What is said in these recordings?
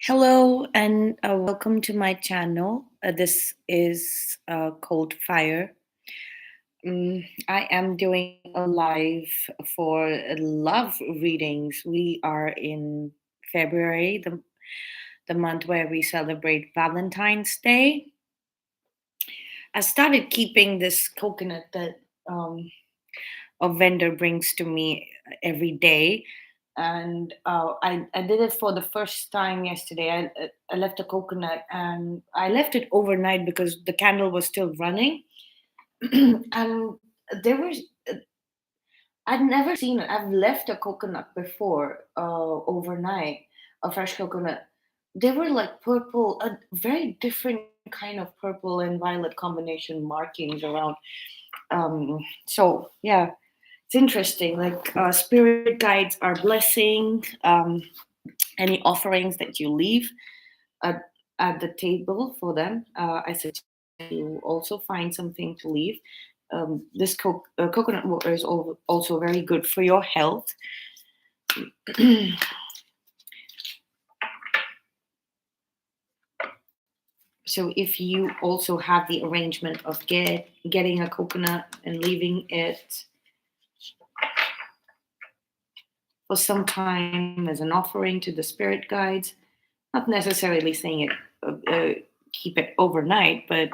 Hello and welcome to my channel. This is Cold Fire. I am doing a live for love readings. We are in February, the month where we celebrate Valentine's Day. I started keeping this coconut that a vendor brings to me every day. And I did it for the first time yesterday. I left a coconut and I left it overnight because the candle was still running. And there was, I'd never seen it. I've left a coconut before overnight, a fresh coconut. They were like purple, a very different kind of purple and violet combination markings around. So, yeah, it's interesting. Like spirit guides are blessing any offerings that you leave at, at the table for them. I suggest you also find something to leave. This coconut water is also very good for your health. So if you also have the arrangement of getting a coconut and leaving it for some time as an offering to the spirit guides, not necessarily saying it keep it overnight, but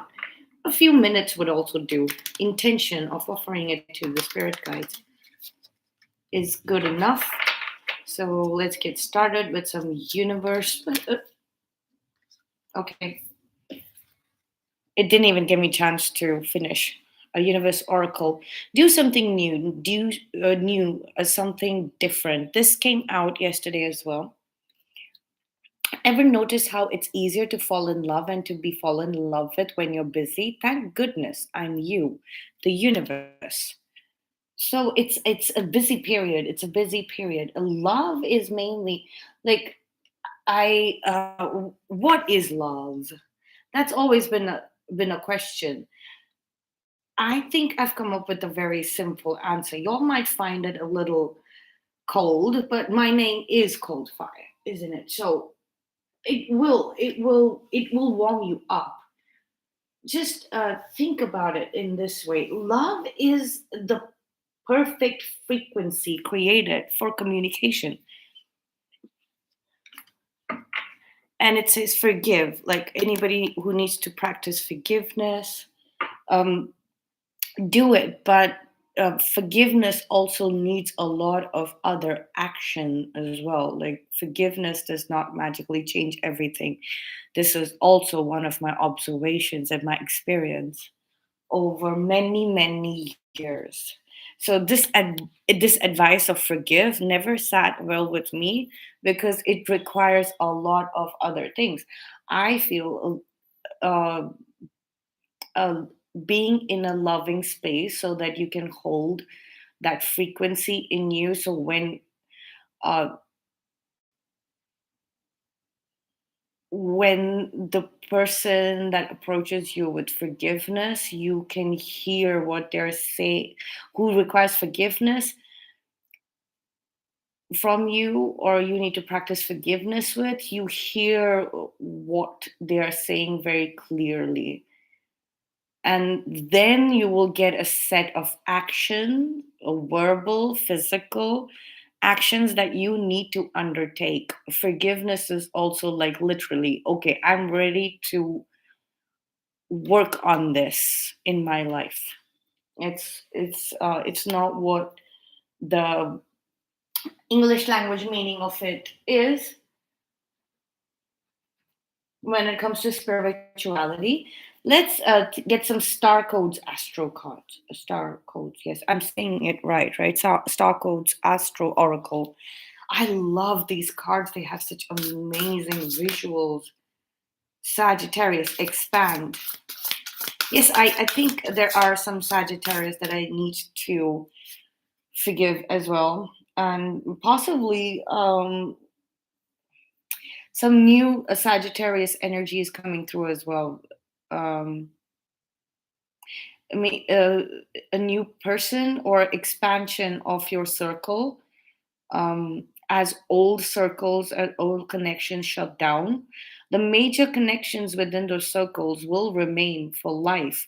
a few minutes would also do. Intention of offering it to the spirit guides is good enough. So let's get started with some universe. Okay, it didn't even give me a chance to finish. A universe oracle. Do something new. Do new something different. This came out yesterday as well. Ever notice how it's easier to fall in love and to be fallen in love with when you're busy? Thank goodness I'm you, the universe. So it's a busy period. It's a busy period. Love is mainly like what is love? That's always been a question. I think I've come up with a very simple answer. Y'all might find it a little cold, but my name is Cold Fire, isn't it? So it will warm you up. Just think about it in this way. Love is the perfect frequency created for communication. And it says forgive, like anybody who needs to practice forgiveness, um, do it. But forgiveness also needs a lot of other action as well. Like forgiveness does not magically change everything. This is also one of my observations and my experience over many, many years. So this advice of forgive never sat well with me because it requires a lot of other things. I feel uh, uh, being in a loving space so that you can hold that frequency in you. So uh, when the person that approaches you with forgiveness, you can hear what they're saying, who requires forgiveness from you, or you need to practice forgiveness with, you hear what they're saying very clearly. And then you will get a set of action, verbal, physical actions that you need to undertake. Forgiveness is also like literally, okay, I'm ready to work on this in my life. It's not what the English language meaning of it is when it comes to spirituality. Let's get some star codes, astro cards, star codes. Yes, I'm saying it right, right? Star codes, astro oracle. I love these cards. They have such amazing visuals. Sagittarius, expand. Yes, I think there are some Sagittarius that I need to forgive as well, and possibly some new Sagittarius energy is coming through as well. Um, I mean, a new person or expansion of your circle. as old circles and old connections shut down, the major connections within those circles will remain for life.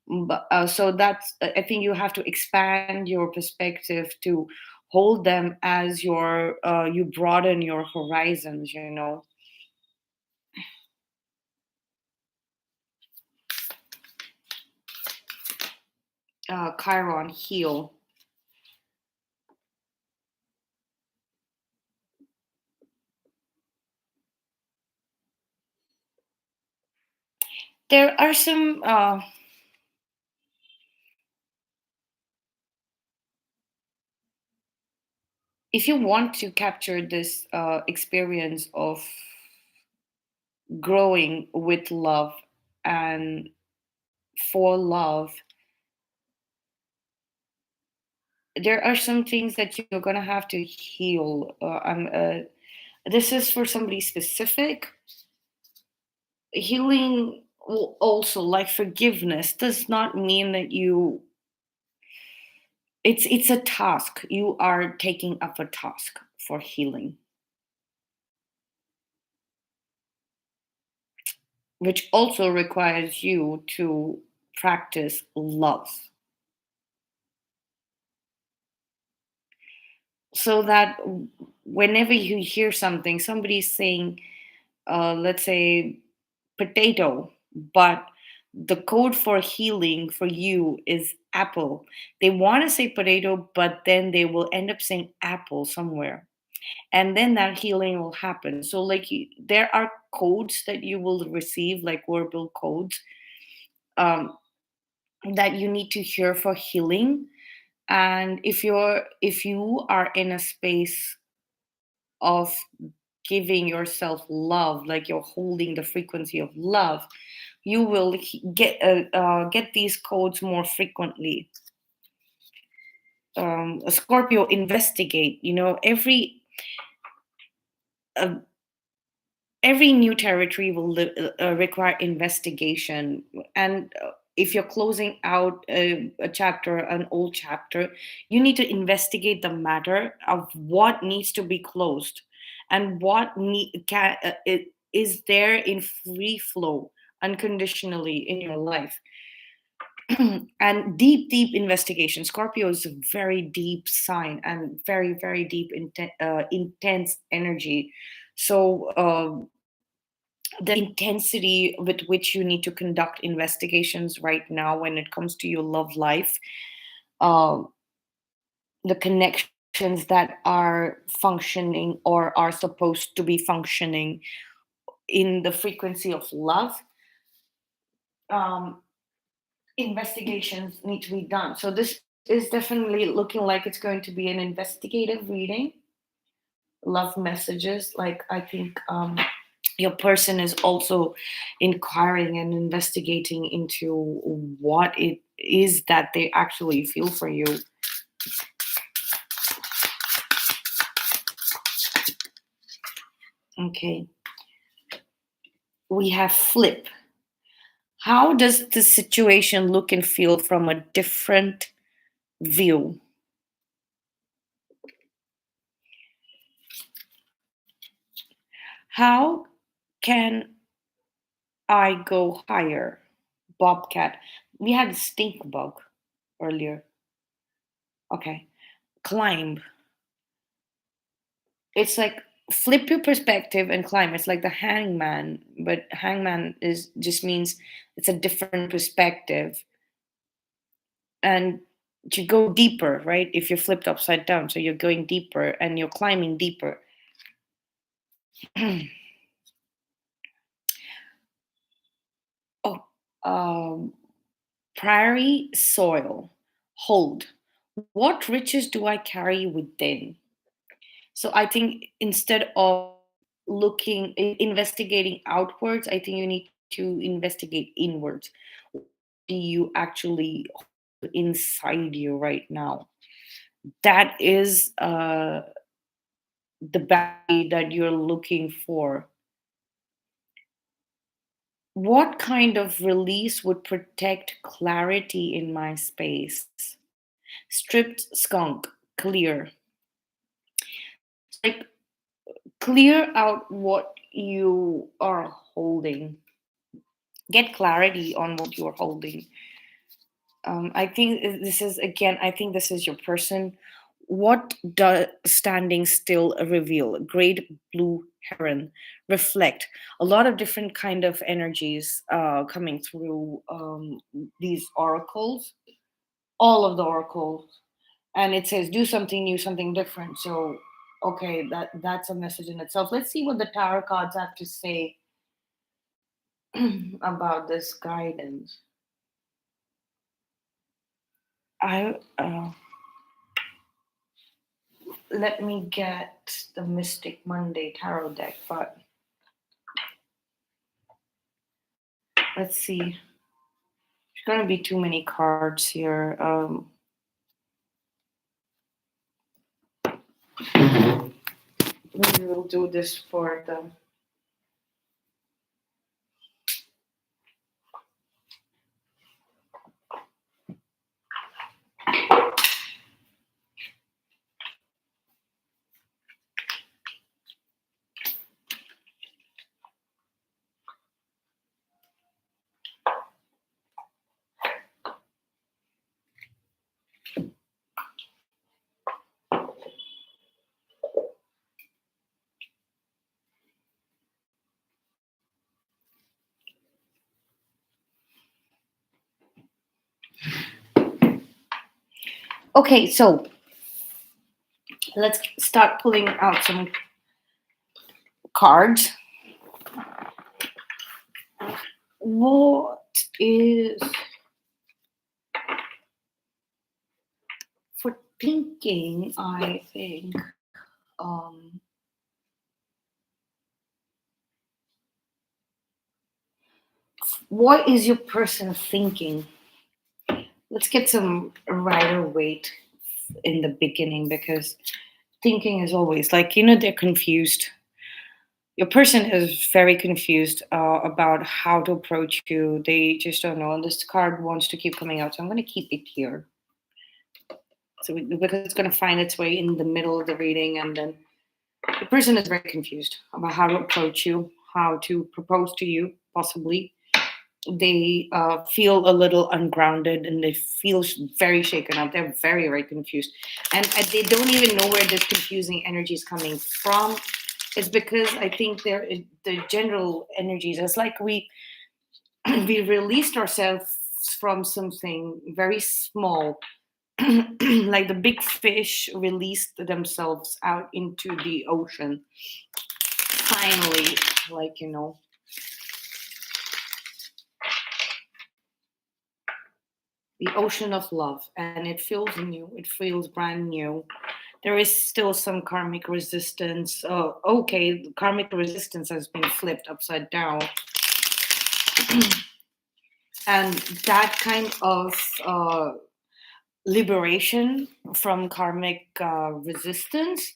But so that's, I think you have to expand your perspective to hold them as you broaden your horizons, you know. Chiron, heal. There are some if you want to capture this experience of growing with love and for love, there are some things that you're going to have to heal. This is for somebody specific. Healing also, like forgiveness, does not mean that it's a task. You are taking up a task for healing, which also requires you to practice love, so that whenever you hear something, somebody's saying, let's say, potato, but the code for healing for you is apple. They want to say potato, but then they will end up saying apple somewhere. And then that healing will happen. So, like, there are codes that you will receive, like verbal codes, um, that you need to hear for healing. And if you are in a space of giving yourself love, like you're holding the frequency of love, you will get these codes more frequently. A Scorpio, investigate. You know, uh, every new territory will require investigation, and if you're closing out a chapter, an old chapter, you need to investigate the matter of what needs to be closed and what it is there in free flow unconditionally in your life. And deep investigation. Scorpio is a very deep sign and very, very deep, intense energy. So the intensity with which you need to conduct investigations right now when it comes to your love life, uh, the connections that are functioning or are supposed to be functioning in the frequency of love, um, investigations need to be done. So this is definitely looking like it's going to be an investigative reading. Love messages, like, I think your person is also inquiring and investigating into what it is that they actually feel for you. Okay, we have flip. How does the situation look and feel from a different view? How can I go higher? Bobcat. We had stink bug earlier. Okay. Climb. It's like flip your perspective and climb. It's like the hangman, but hangman is just means it's a different perspective. And to go deeper, right? If you're flipped upside down, so you're going deeper and you're climbing deeper. Oh, prairie soil. Hold. What riches do I carry within? So I think instead of investigating outwards, I think you need to investigate inwards. What do you actually hold inside you right now? That is the boundary that you're looking for. What kind of release would protect clarity in my space? Stripped skunk, clear. like clear out what you are holding, get clarity on what you're holding. I think this is, again, I think this is your person. What does standing still reveal? Great blue heron reflect a lot of different kind of energies coming through these oracles, all of the oracles, and it says do something new, something different. So, okay, that's a message in itself. Let's see what the tarot cards have to say about this guidance. I Let me get the Mystic Monday tarot deck, but let's see. There's gonna be too many cards here. Maybe we'll do this for the. Okay, so let's start pulling out some cards. What is for thinking? I think. What is your person thinking? Let's get some Rider Waite in the beginning, because thinking is always like, they're confused. Your person is very confused about how to approach you. They just don't know. And this card wants to keep coming out, so I'm going to keep it here. So because it's going to find its way in the middle of the reading, and then the person is very confused about how to approach you, how to propose to you, possibly. They feel a little ungrounded, and they feel very shaken up. They're very, very confused, and they don't even know where this confusing energy is coming from. It's because I think the general energies. It's like we we released ourselves from something very small, like the big fish released themselves out into the ocean. Finally, like the ocean of love, and it feels new. It feels brand new. There is still some karmic resistance. Okay, the karmic resistance has been flipped upside down. And that kind of liberation from karmic resistance,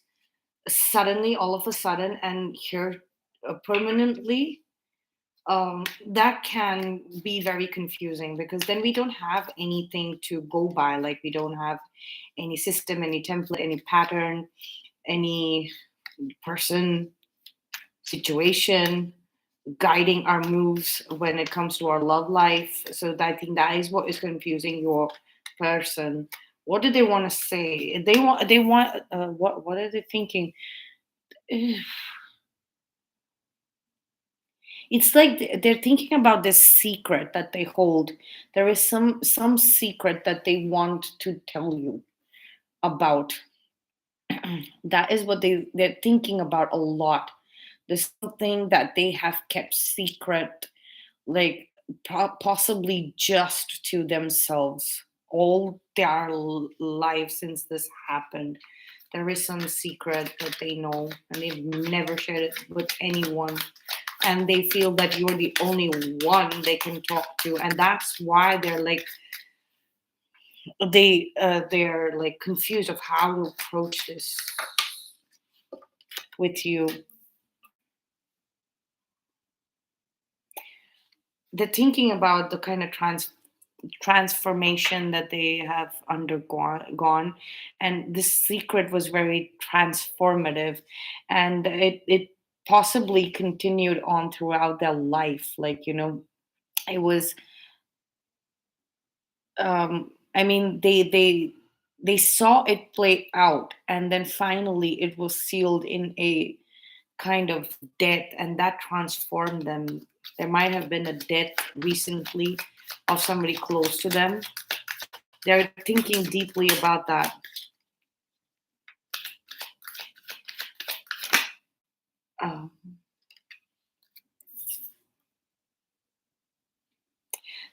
suddenly, all of a sudden, and here permanently, that can be very confusing, because then we don't have anything to go by. Like, we don't have any system, any template, any pattern, any person, situation guiding our moves when it comes to our love life. So I think that is what is confusing your person. What do they want to say? They want what are they thinking? It's like they're thinking about this secret that they hold. There is some secret that they want to tell you about. That is what they're thinking about a lot. There's something that they have kept secret, like possibly just to themselves all their life since this happened. There is some secret that they know, and they've never shared it with anyone, and they feel that you're the only one they can talk to, and that's why they're like confused of how to approach this with you. They're thinking about the kind of transformation that they have undergone gone. And this secret was very transformative, and it possibly continued on throughout their life. Like, it was, I mean, they saw it play out, and then finally it was sealed in a kind of death, and that transformed them. There might have been a death recently of somebody close to them. They're thinking deeply about that. uh,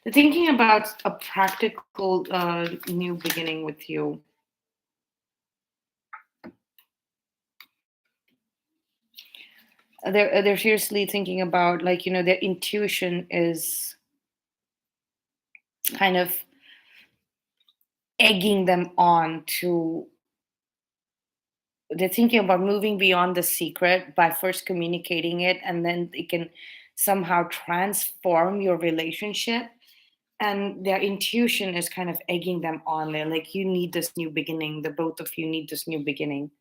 they're thinking about a practical new beginning with you. They're seriously thinking about, like, their intuition is kind of egging them on to, they're thinking about moving beyond the secret by first communicating it, and then it can somehow transform your relationship. And their intuition is kind of egging them on. They're like, you need this new beginning, the both of you need this new beginning.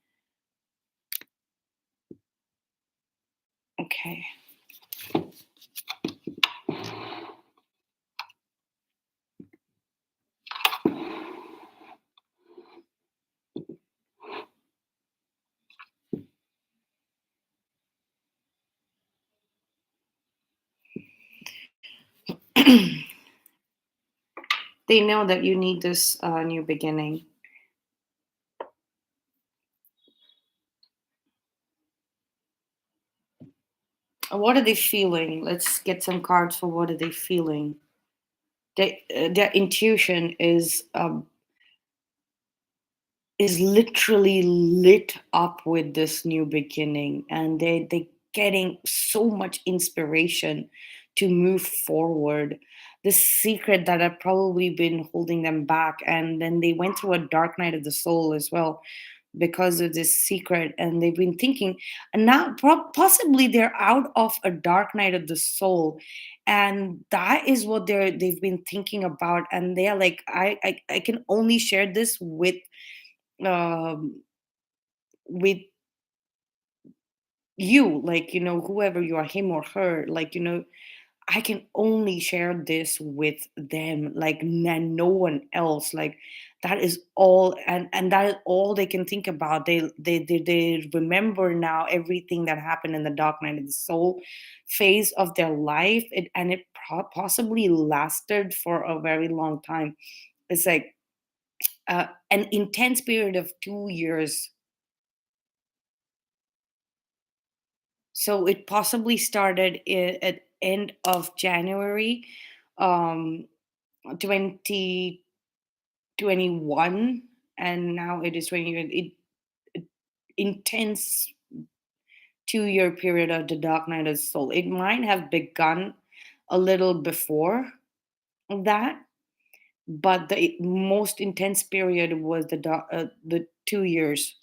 Okay. They know that you need this new beginning. What are they feeling? Let's get some cards for what are they feeling. Their intuition is literally lit up with this new beginning, and they getting so much inspiration to move forward. This secret that had probably been holding them back, and then they went through a dark night of the soul as well because of this secret, and they've been thinking, and now possibly they're out of a dark night of the soul, and that is what they've been thinking about. And they're like, I can only share this um with you, like, whoever you are, him or her, like, I can only share this with them, like, no one else. Like, that is all, and that is all they can think about. They remember now everything that happened in the dark night of the soul phase of their life, and it possibly lasted for a very long time. It's like an intense period of 2 years. So it possibly started at end of January, um, 2021, and now it is 20. It intense 2 year period of the Dark Night of the Soul. It might have begun a little before that, but the most intense period was the 2 years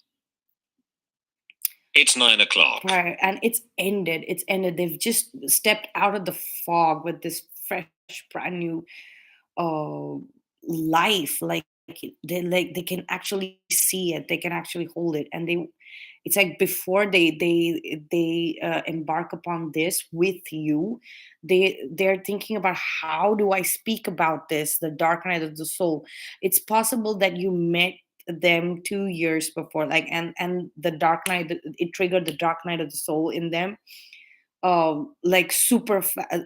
It's 9 o'clock. prior, and It's ended. They've just stepped out of the fog with this fresh, brand new uh, life. Like they can actually see it. They can actually hold it, and it's like before they embark upon this with you, they're thinking about, how do I speak about this, the dark night of the soul. It's possible that you met them 2 years before, like, and the dark night, it triggered the dark night of the soul in them, like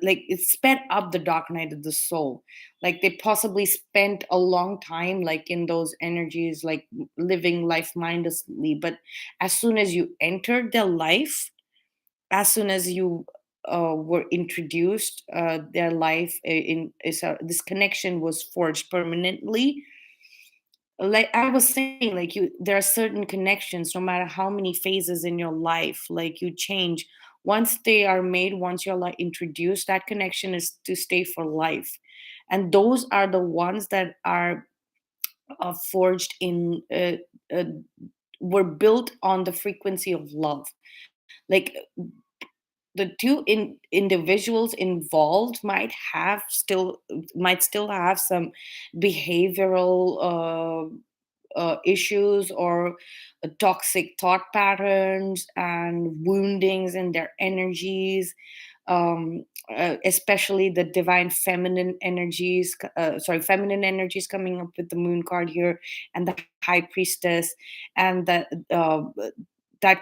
like it sped up the dark night of the soul. Like, they possibly spent a long time, like, in those energies, like living life mindlessly. But as soon as you entered their life, as soon as you were introduced their life, this connection was forged permanently. Like I was saying, like, there are certain connections, no matter how many phases in your life, like, you change. Once they are made, once you're, like, introduced, that connection is to stay for life. And those are the ones that are forged in were built on the frequency of love. Like, the two individuals involved might still have some behavioral issues or toxic thought patterns and woundings in their energies, especially the divine feminine energies, feminine energies coming up with the moon card here, and the high priestess, and that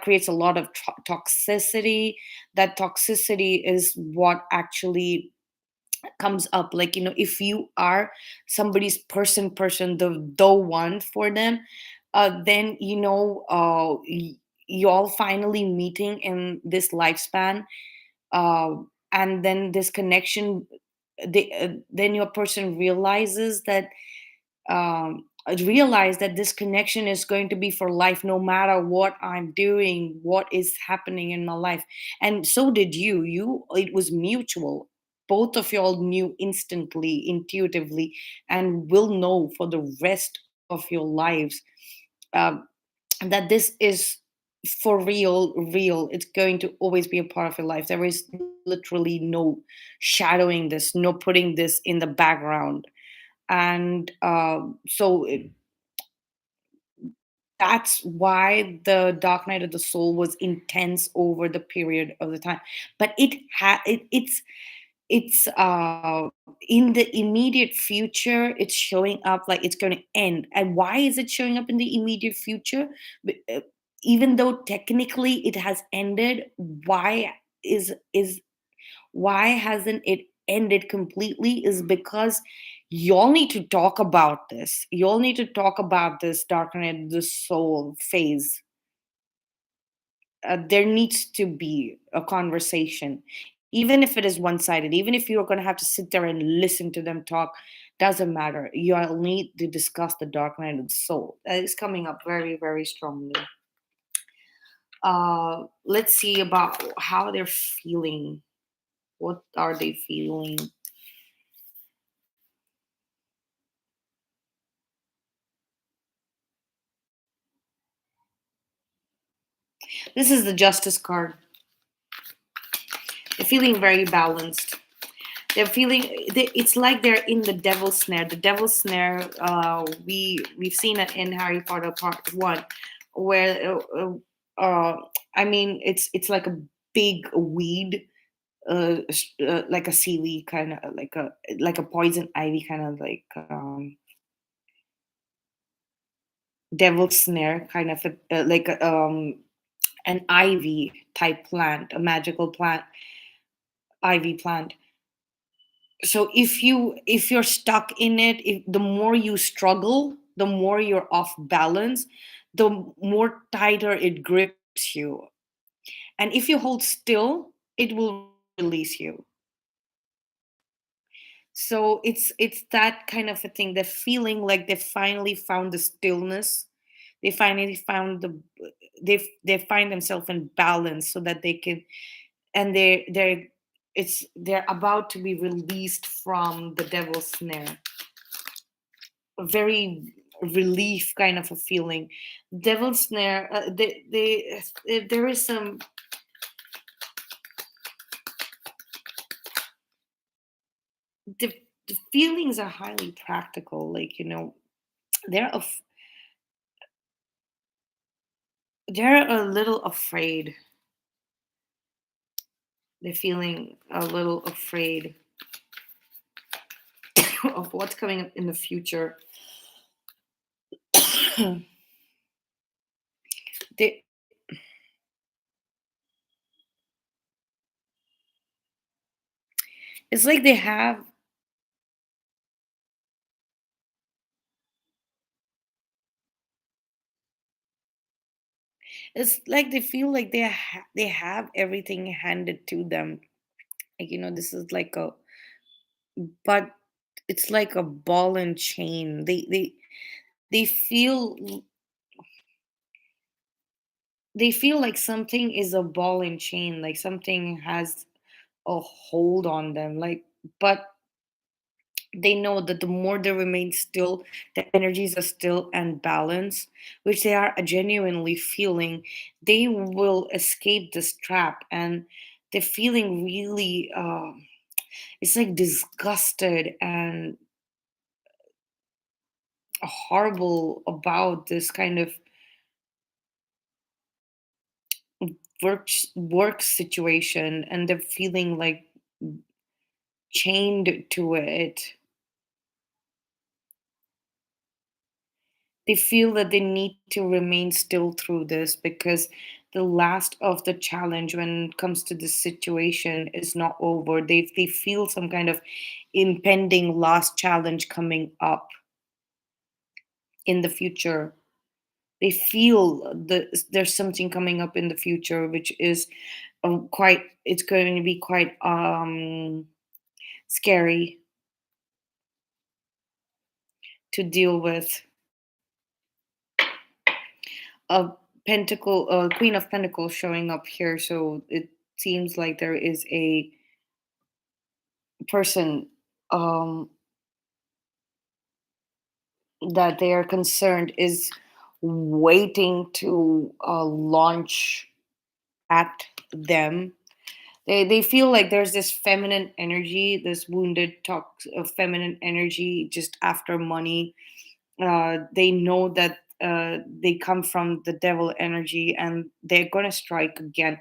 creates a lot of toxicity. That toxicity is what actually comes up, like, if you are somebody's the one for them, then y'all finally meeting in this lifespan, uh, and then this connection, then your person realize that this connection is going to be for life, no matter what I'm doing, what is happening in my life. And so did you it was mutual. Both of y'all knew instantly, intuitively, and will know for the rest of your lives, um, that this is for real. It's going to always be a part of your life. There is literally no shadowing this, no putting this in the background. And that's why the Dark Night of the Soul was intense over the period of the time. But it's in the immediate future, it's showing up like it's going to end. And why is it showing up in the immediate future? Even though technically it has ended, is why hasn't it ended completely? Is because y'all need to talk about this. Y'all need to talk about this Dark Night of the Soul phase. There needs to be a conversation, even if it is one-sided, even if you're going to have to sit there and listen to them talk. Doesn't matter, you'll need to discuss the Dark Night of the Soul. That is coming up very, very strongly. Let's see about how they're feeling. What are they feeling? This is the Justice card. They're feeling very balanced. It's like they're in the devil's snare. The devil's snare, we've seen it in Harry Potter Part 1, where I mean, it's like a big weed, like a seaweed, kind of like a poison ivy, kind of like devil's snare, kind of like an ivy type plant, a magical plant, ivy plant. So if you're stuck in it, the more you struggle, the more you're off balance, the more tighter it grips you. And if you hold still, it will release you. So it's that kind of a thing, the feeling like they finally found the stillness. They finally found they find themselves in balance, so that they can, and they're about to be released from the devil's snare. A very relief kind of a feeling. Devil's snare, there is some, the feelings are highly practical, like, they're af- they're a little afraid. They're feeling a little afraid of what's coming up in the future. they it's like they have it's like they feel like they have everything handed to them, like, this is like a, but it's like a ball and chain. They feel like something is a ball and chain, like something has a hold on them, like, but they know that the more they remain still, the energies are still and balanced, which they are genuinely feeling, they will escape this trap. And they're feeling really it's like disgusted and horrible about this kind of work situation, and they're feeling like chained to it. They feel that they need to remain still through this because the last of the challenge when it comes to this situation is not over. They feel some kind of impending last challenge coming up in the future. They feel that there's something coming up in the future which is quite, it's going to be quite scary to deal with. A pentacle, queen of pentacles showing up here, so it seems like there is a person um that they are concerned is waiting to launch at them. They feel like there's this feminine energy, this wounded talk of feminine energy just after money. They know that they come from the devil energy and they're going to strike again.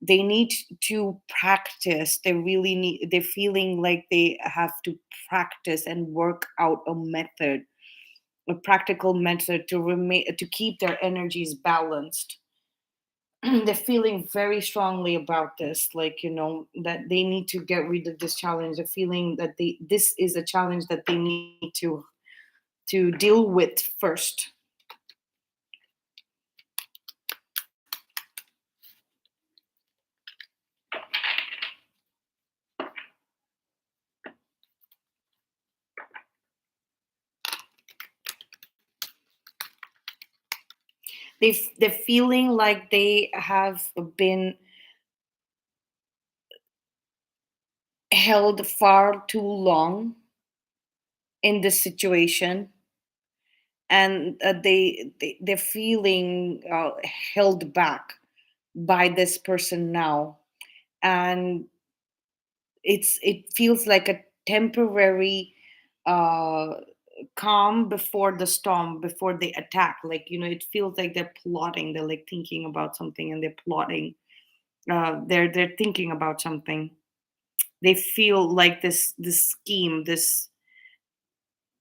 They need to practice. They really need, they're feeling like they have to practice and work out a method, a practical method to remain, to keep their energies balanced. They're feeling very strongly about this, like, you know, that they need to get rid of this challenge. They're feeling that they, this is a challenge that they need to deal with first. They're feeling like they have been held far too long in this situation, and they're feeling held back by this person now. And it feels like a temporary uh calm before the storm, before they attack. Like, you know, it feels like they're plotting, they're like thinking about something and they're plotting. They're thinking about something. They feel like this scheme, this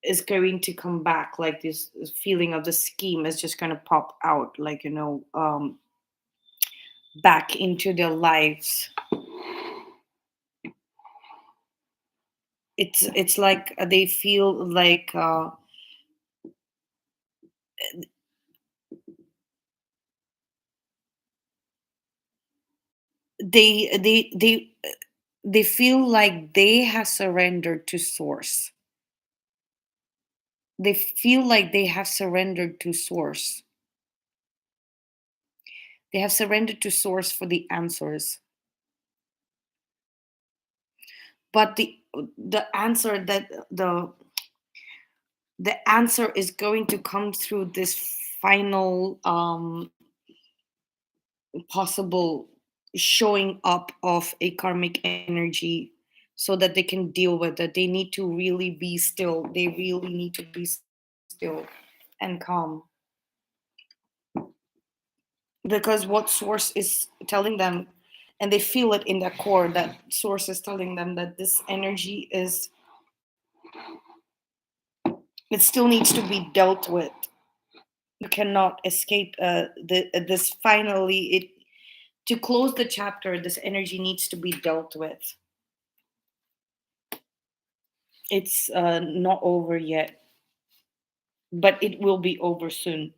is going to come back, like this feeling of the scheme is just going to pop out, like, you know, back into their lives. It's like they feel like they they feel like they have surrendered to source. They feel like they have surrendered to source. They have surrendered to source for the answers. But the answer that the answer is going to come through this final possible showing up of a karmic energy, so that they can deal with it. They need to really be still. They really need to be still and calm, because what source is telling them, and they feel it in their core, that source is telling them that this energy is, it still needs to be dealt with. You cannot escape this finally it, to close the chapter, this energy needs to be dealt with. It's not over yet, but it will be over soon.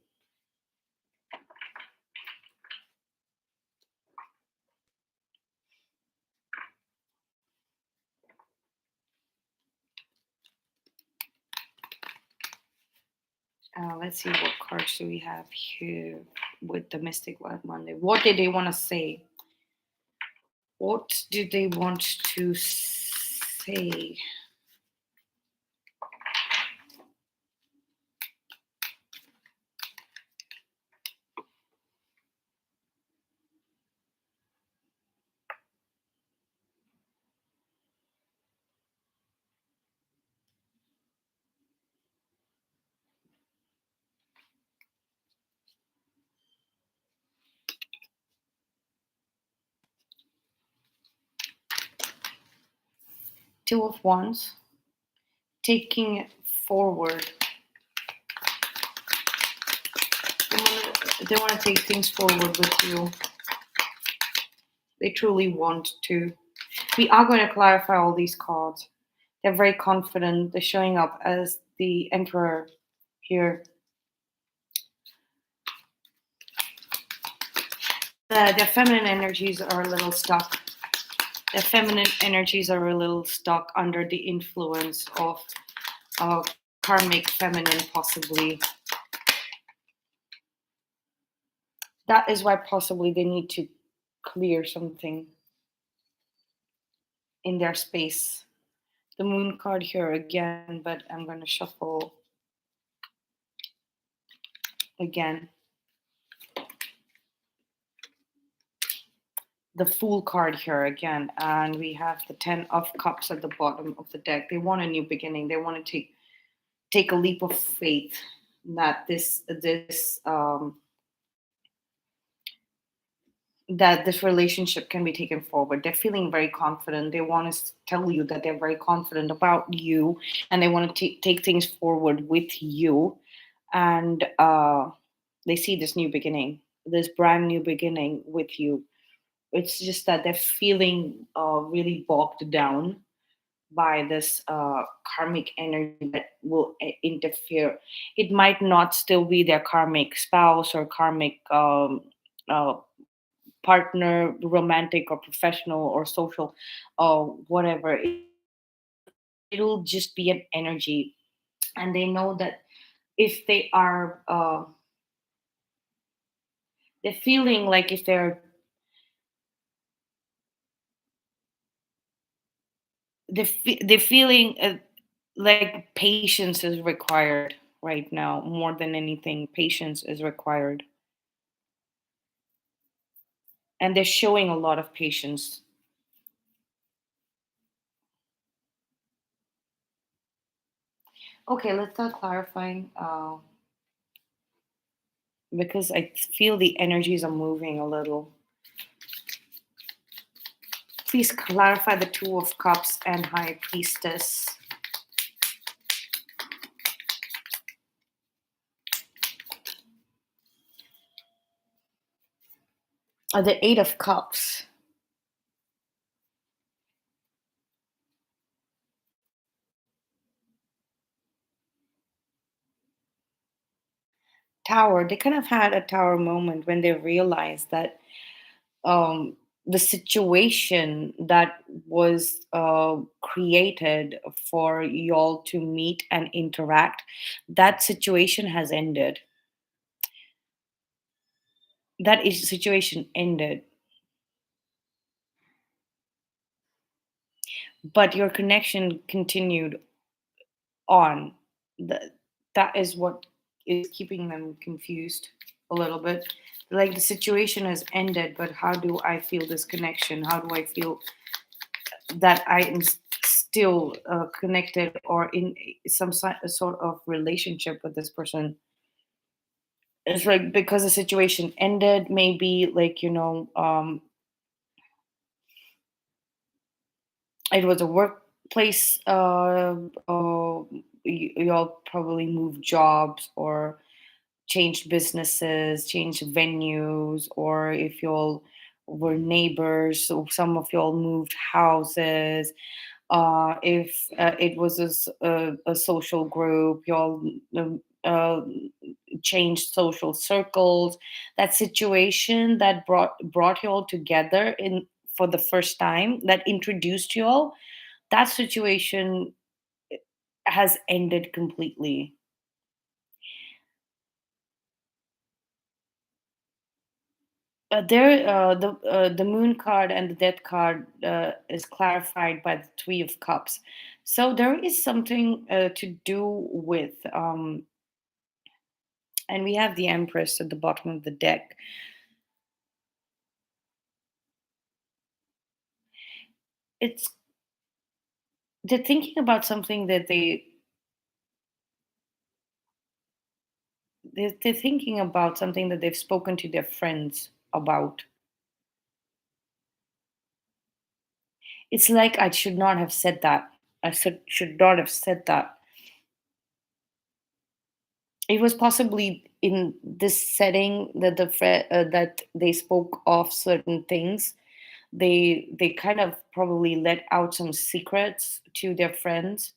Let's see, what cards do we have here with the Mystic White Monday? What did they want to say? What do they want to say? Two of Wands, taking it forward. They want to take things forward with you. They truly want to. We are going to clarify all these cards. They're very confident. They're showing up as the Emperor here. Their feminine energies are a little stuck. Their feminine energies are a little stuck under the influence of karmic feminine, possibly. That is why possibly they need to clear something in their space. The Moon card here again, but I'm going to shuffle again. The Fool card here again, and we have the Ten of Cups at the bottom of the deck. They want a new beginning. They want to take a leap of faith that this relationship can be taken forward. They're feeling very confident. They want to tell you that they're very confident about you, and they want to take things forward with you. And they see this new beginning, this brand new beginning with you. It's just that they're feeling really bogged down by this karmic energy that will interfere. It might not still be their karmic spouse or karmic uh, partner, romantic or professional or social or whatever. It'll just be an energy. And they know that if they are, they're feeling like if they're feeling like patience is required right now more than anything. Patience is required, and they're showing a lot of patience. Okay, let's start clarifying because I feel the energies are moving a little. Please clarify the Two of Cups and High Priestess. The Eight of Cups. Tower. They kind of had a tower moment when they realized that um, the situation that was created for y'all to meet and interact, that situation has ended. Situation ended, but your connection continued on. The, that is what is keeping them confused a little bit. Like the situation has ended, but how do I feel this connection? How do I feel that I am still connected or in some sort of relationship with this person? It's like because the situation ended, maybe like it was a workplace. Y'all probably moved jobs or changed businesses, changed venues, or if y'all were neighbors, so some of y'all moved houses. If it was a social group, y'all changed social circles. That situation that brought y'all together in for the first time, that introduced y'all, that situation has ended completely. The Moon card and the Death card is clarified by the Three of Cups. So there is something to do with, and we have the Empress at the bottom of the deck. It's they're thinking about something that they're thinking about something that they've spoken to their friends about. It's like I should not have said that. should not have said that. It was possibly in this setting that that they spoke of certain things. They kind of probably let out some secrets to their friends.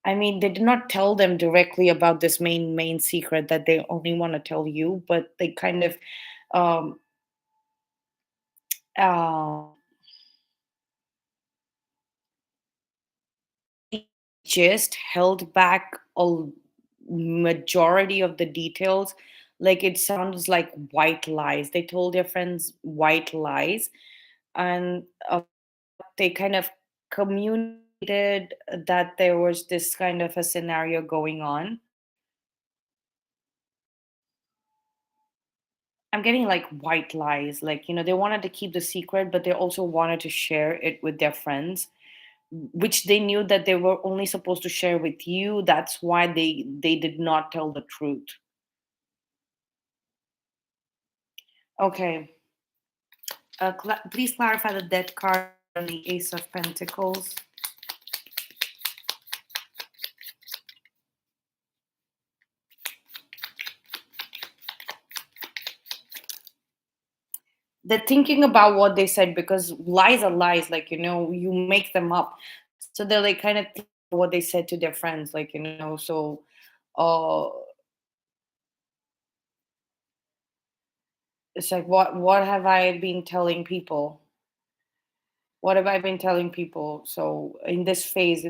I mean, they did not tell them directly about this main secret that they only want to tell you, but they kind of um, uh, just held back a majority of the details. Like it sounds like white lies. They told their friends white lies, and they kind of communicated that there was this kind of a scenario going on. I'm getting like white lies. Like, they wanted to keep the secret, but they also wanted to share it with their friends, which they knew that they were only supposed to share with you. That's why they did not tell the truth. Okay. Please clarify the death card and the Ace of Pentacles. They're thinking about what they said because lies are lies. Like, you make them up. So they're like kind of think what they said to their friends. Like, so uh, it's like, what have I been telling people? What have I been telling people? So in this phase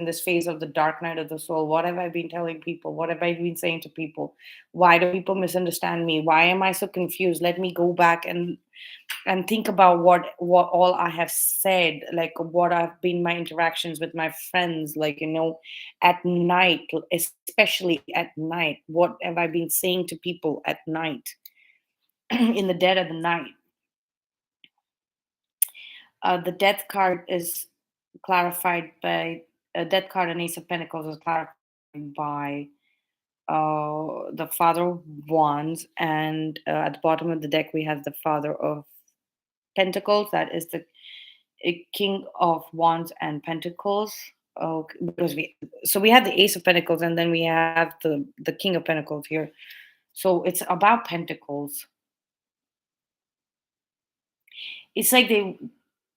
of the dark night of the soul, what have I been telling people? What have I been saying to people? Why do people misunderstand me? Why am I so confused? Let me go back and think about what all I have said, like what have been my interactions with my friends, like at night, especially at night. What have I been saying to people at night, in the dead of the night? The death card is clarified by death card and Ace of Pentacles is clarified by the Father of Wands, and at the bottom of the deck we have the Father of Pentacles. That is the King of Wands and Pentacles. Because we have the Ace of Pentacles and then we have the King of Pentacles here. So it's about Pentacles. It's like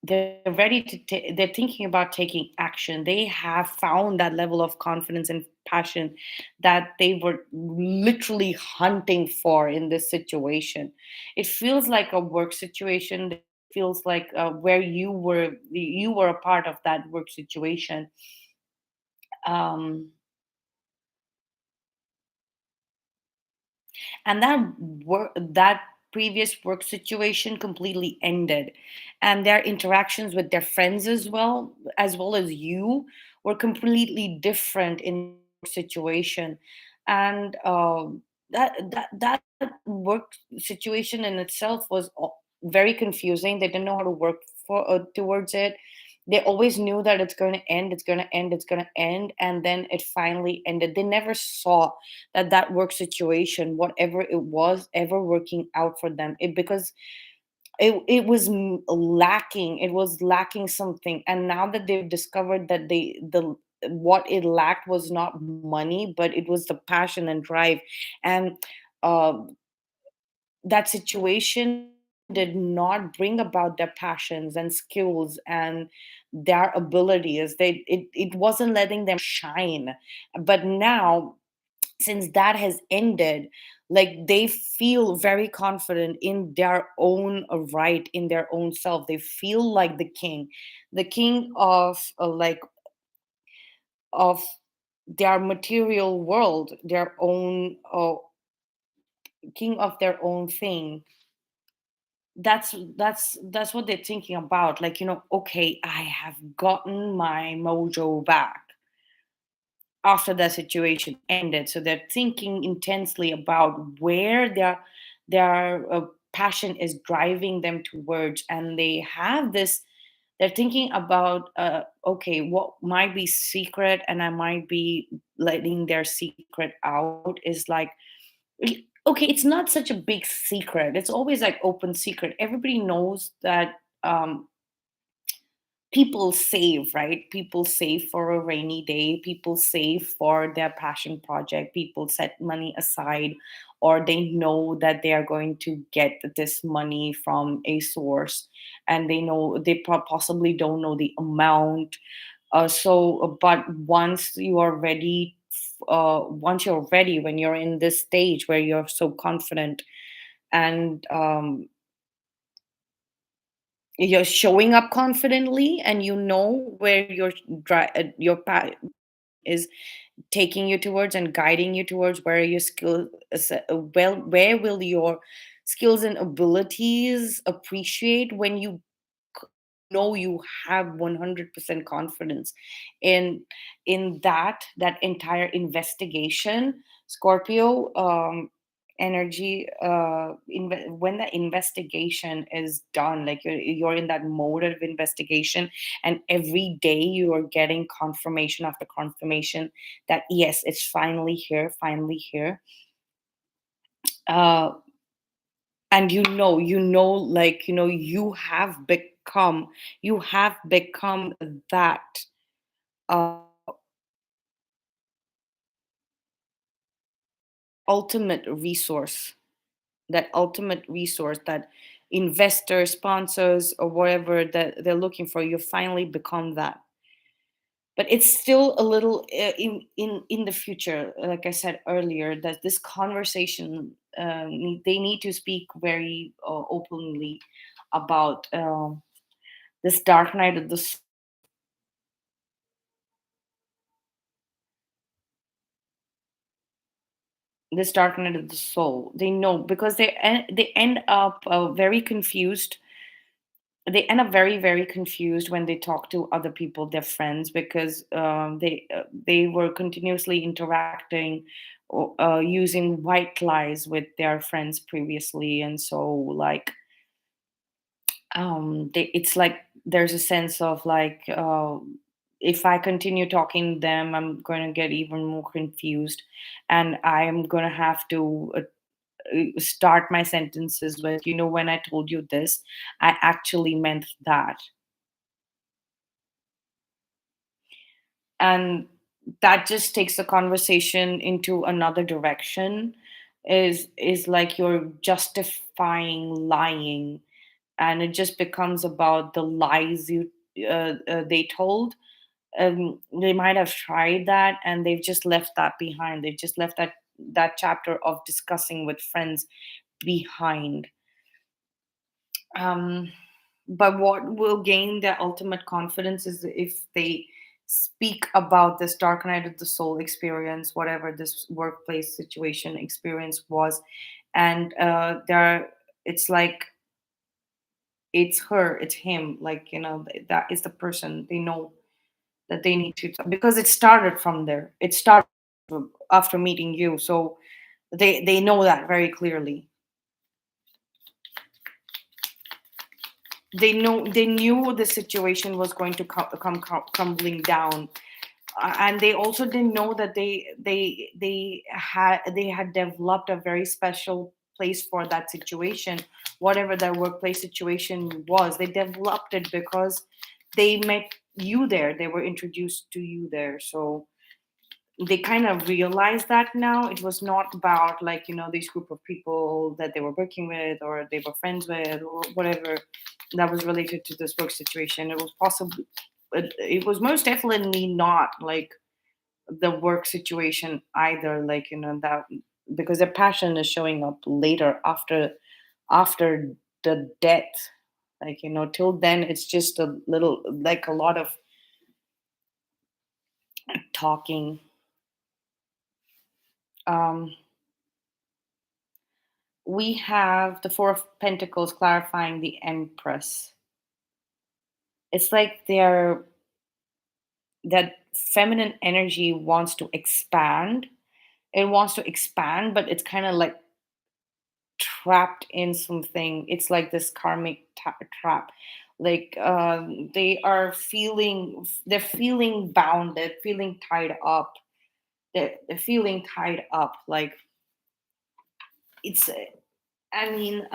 they're ready to they're thinking about taking action. They have found that level of confidence and passion that they were literally hunting for in this situation. It feels like a work situation. It feels like where you were a part of that work situation. um and that previous work situation completely ended, and their interactions with their friends as well as you were completely different in the situation. And that work situation in itself was very confusing. They didn't know how to work towards it. They always knew that it's going to end, it's going to end, it's going to end, and then it finally ended. They never saw that work situation, whatever it was, ever working out for them. Because it was lacking. It was lacking something, and now that they've discovered that the what it lacked was not money, but it was the passion and drive. And uh, that situation did not bring about their passions and skills and their abilities. It wasn't letting them shine. But now, since that has ended, like they feel very confident in their own right, in their own self. They feel like the king of of their material world, their own king of their own thing. That's what they're thinking about. Like, okay, I have gotten my mojo back after that situation ended. So they're thinking intensely about where their passion is driving them towards, and they have this. They're thinking about, okay, what might be secret, and I might be letting their secret out. Is like, okay, it's not such a big secret. It's always like open secret. Everybody knows that. people save, right? People save for a rainy day, people save for their passion project, people set money aside, or they know that they are going to get this money from a source, and they know they possibly don't know the amount. But once you're ready, when you're in this stage where you're so confident, and you're showing up confidently, and you know where is taking you towards and guiding you towards, where your skill well, where will your skills and abilities appreciate, when you c- know you have 100% confidence in that entire investigation, Scorpio, energy, when the investigation is done, like you're in that mode of investigation, and every day you are getting confirmation after confirmation that yes, it's finally here, finally here. uh and like you have become that uh ultimate resource, that investors, sponsors, or whatever that they're looking for. You finally become that. But it's still a little in the future, like I said earlier, that this conversation, they need to speak very openly about this dark night of this dark night of the soul. They know, because they end up very confused. They end up very, very confused when they talk to other people, their friends, because they were continuously interacting, using white lies with their friends previously, and so like it's like there's a sense of like, if I continue talking to them, I'm going to get even more confused, and I am going to have to start my sentences with, when I told you this, I actually meant that. And that just takes the conversation into another direction, is like you're justifying lying, and it just becomes about the lies they told. They might have tried that, and they've just left that behind. They've just left that chapter of discussing with friends behind. um, but what will gain their ultimate confidence is if they speak about this dark night of the soul experience, whatever this workplace situation experience was. And it's like, it's her, it's him, like, that is the person they know that they need to, because it started from there. It started after meeting you, so they know that very clearly. They knew the situation was going to come crumbling down. And they also didn't know that they had developed a very special place for that situation. Whatever that workplace situation was, they developed it because they met you there, they were introduced to you there. So they kind of realized that now it was not about, like, this group of people that they were working with or they were friends with or whatever, that was related to this work situation. It was possibly, it was most definitely not like the work situation either, like, that, because their passion is showing up later, after the death. Like, till then it's just a little, like, a lot of talking. um we have the Four of Pentacles clarifying the Empress. It's like that feminine energy wants to expand. It wants to expand, but it's kind of like trapped in something. It's like this karmic trap. Like, they're feeling bound. They're feeling tied up. They're feeling tied up. Like, it's. I mean,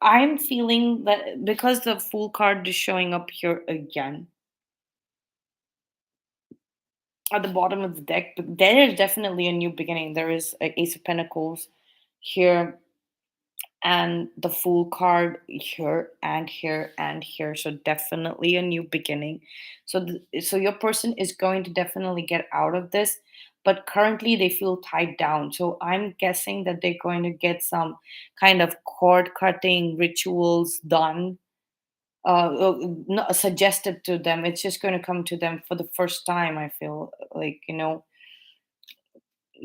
I'm feeling that because the Fool card is showing up here again at the bottom of the deck, but there is definitely a new beginning. There is a Ace of Pentacles here and the Fool card here and here and here. So definitely a new beginning. So your person is going to definitely get out of this, but currently they feel tied down. So I'm guessing that they're going to get some kind of cord cutting rituals done, not suggested to them. It's just going to come to them for the first time. I feel like,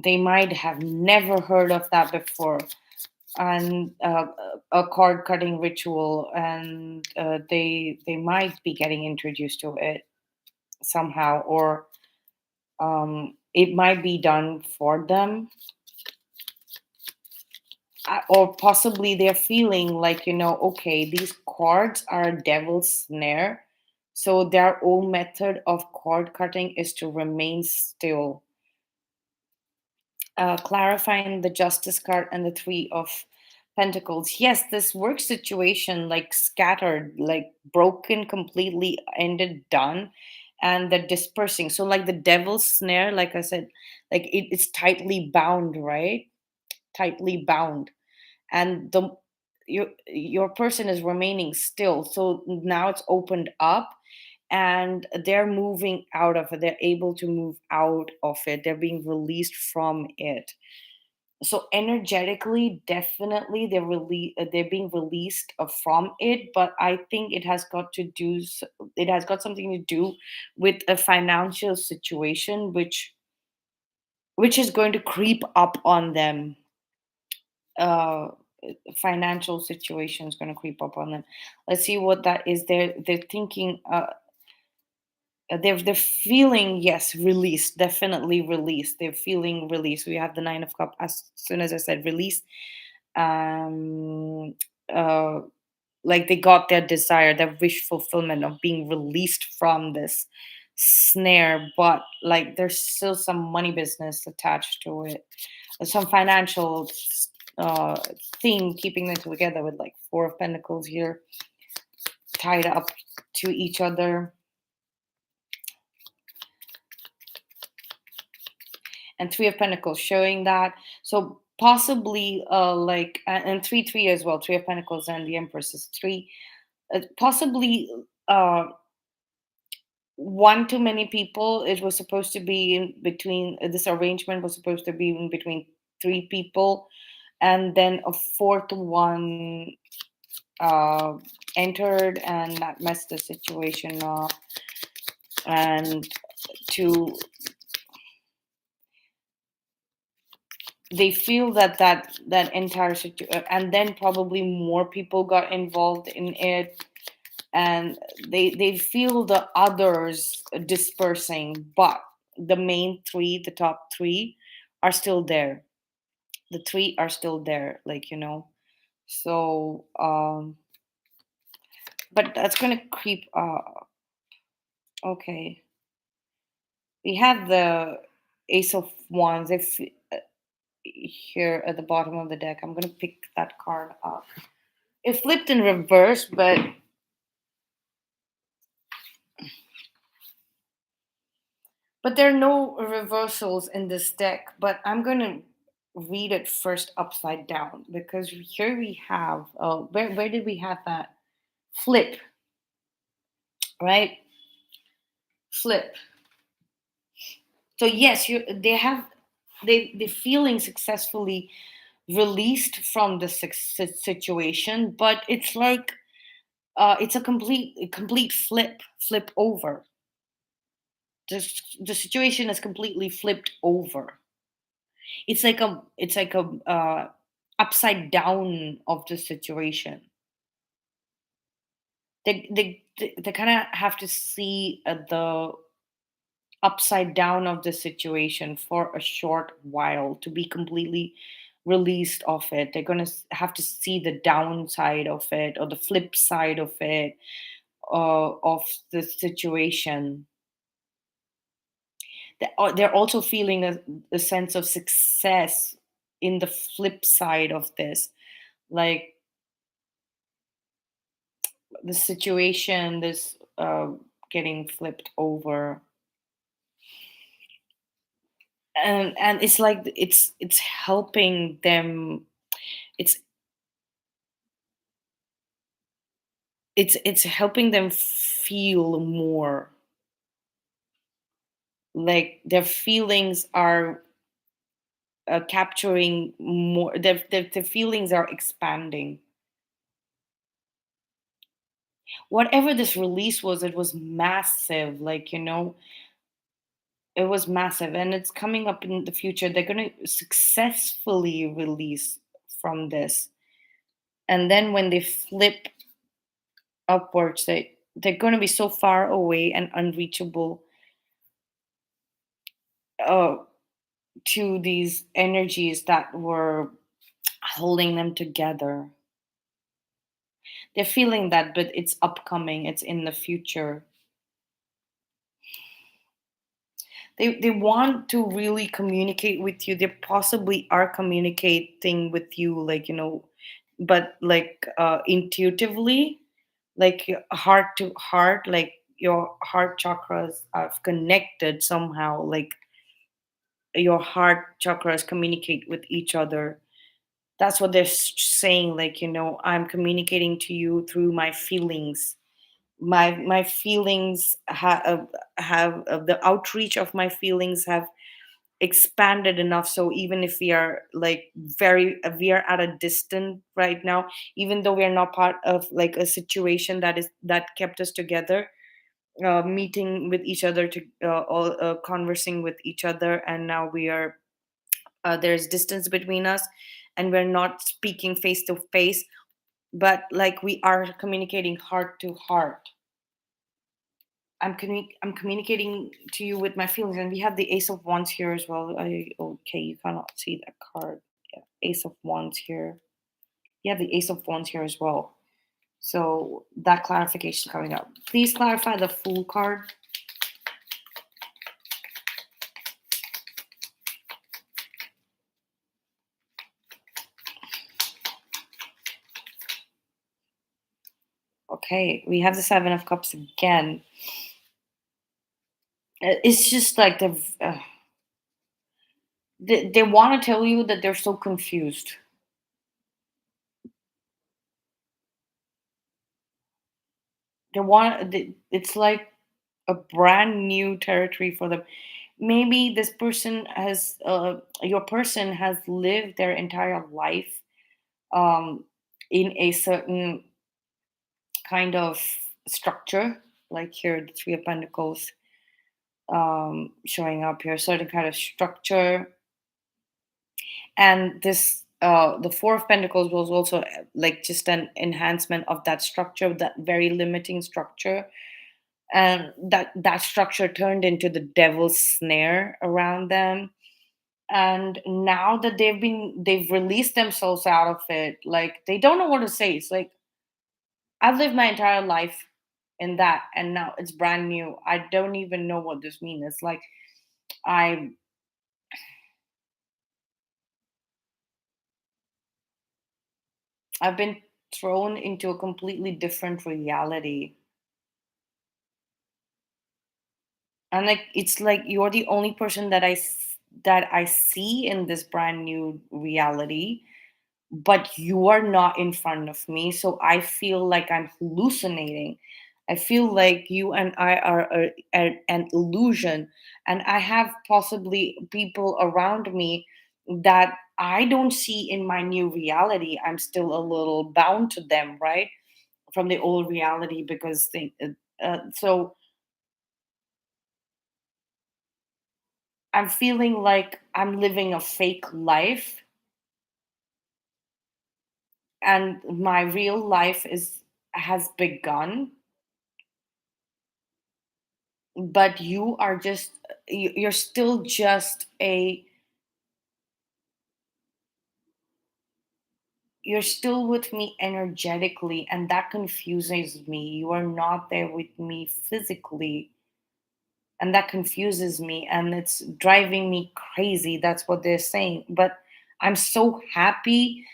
they might have never heard of that before, and a cord cutting ritual, and they might be getting introduced to it somehow, or it might be done for them. Or possibly they're feeling like, okay, these cords are a devil's snare, so their own method of cord cutting is to remain still. Clarifying the justice card and the three of pentacles. Yes, this work situation, like scattered, like broken, completely ended, done, and they're dispersing. So like the devil's snare, like I said, like it's tightly bound, right? Tightly bound. And your person is remaining still, so now it's opened up, and they're moving out of it. They're able to move out of it. They're being released from it. So energetically, definitely they're being released from it, but I think it has got something to do with a financial situation, which is going to creep up on them. uh Financial situation is going to creep up on them. Let's see what that is. They're thinking, they're feeling, yes, release, definitely release. They're feeling release. We have the Nine of Cup. As soon as I said release, um uh like they got their desire, their wish fulfillment of being released from this snare, but like there's still some money business attached to it, some financial uh thing keeping them together, with like Four of Pentacles here tied up to each other, and Three of Pentacles showing that. So possibly and 3 3 as well. Three of Pentacles and the Empress is three. Possibly one too many people. It was supposed to be in between, this arrangement was supposed to be in between three people, and then a fourth one uh entered, and that messed the situation up. And to they feel that entire situation, and then probably more people got involved in it, and they feel the others dispersing, but the main three, the top three, are still there. The three are still there, like, so but that's gonna creep okay. We have the Ace of Wands. If here at the bottom of the deck, I'm gonna pick that card up. It flipped in reverse, but there are no reversals in this deck. But I'm gonna read it first upside down, because here we have, where did we have that flip, right? Flip. So yes, they feeling successfully released from the situation, but it's like, it's a complete flip over. The situation is completely flipped over. It's like a upside down of the situation. They kind of have to see the upside down of the situation for a short while to be completely released of it. They're going to have to see the downside of it, or the flip side of it, of the situation. They're also feeling a sense of success in the flip side of this. Like, the situation, this getting flipped over, and it's like it's helping them. It's it's helping them feel more like their feelings are capturing more. Their feelings are expanding. Whatever this release was, it was massive. Like, it was massive, and it's coming up in the future. They're going to successfully release from this, and then when they flip upwards, they're going to be so far away and unreachable uh, to these energies that were holding them together. They're feeling that, but it's upcoming. It's in the future. They want to really communicate with you. They possibly are communicating with you, like, but like intuitively, like heart to heart, like your heart chakras are connected somehow, like your heart chakras communicate with each other. That's what they're saying, like, I'm communicating to you through my feelings. My feelings have the outreach of my feelings have expanded enough, so even if we are like we are at a distance right now, even though we are not part of like a situation that kept us together, meeting with each other, to all conversing with each other, and now we are there's distance between us, and we're not speaking face to face, but like we are communicating heart to heart. I'm communicating to you with my feelings, and we have the Ace of Wands here as well. Okay, you cannot see that card. Yeah, Ace of Wands here. You have the Ace of Wands here as well. So that clarification coming up. Please clarify the Fool card. Okay, we have the Seven of Cups again. It's just like they want to tell you that they're so confused. It's like a brand new territory for them. Maybe this person has your person has lived their entire life um in a certain kind of structure, like here the Three of Pentacles showing up here, certain kind of structure. And this the Four of Pentacles was also like just an enhancement of that structure, that very limiting structure, and that structure turned into the devil's snare around them. And now that they've released themselves out of it, like they don't know what to say. It's like, I've lived my entire life in that, and now it's brand new. I don't even know what this means. It's like i I've been thrown into a completely different reality. And like it's like you're the only person that I see in this brand new reality, but you are not in front of me, so I feel like I'm hallucinating. I feel like you and I are an illusion, and I have possibly people around me that I don't see in my new reality. I'm still a little bound to them, right, from the old reality, because so I'm feeling like I'm living a fake life, and my real life is has begun, but you are just you're still just a you're still with me energetically, and that confuses me. You are not there with me physically, and that confuses me, and it's driving me crazy. That's what they're saying, but I'm so happy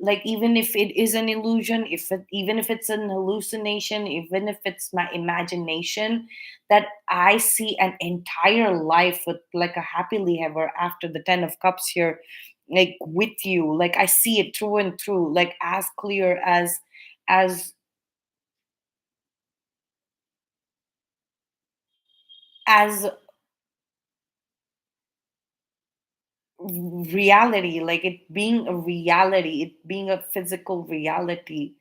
like even if it is an illusion, even if it's an hallucination, even if it's my imagination, that I see an entire life with like a happily ever after, the 10 of cups here, like with you, like I see it through and through, like as clear as as reality, like it being a reality, it being a physical reality.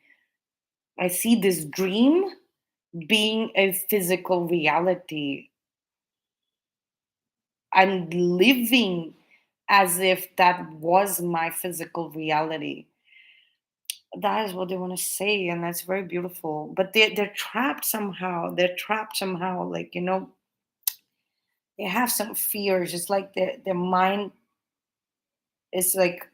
I see this dream being a physical reality. I'm living as if that was my physical reality. That is what they want to say, and that's very beautiful. But they're trapped somehow. They're trapped somehow. Like, they have some fears. It's like their mind is like,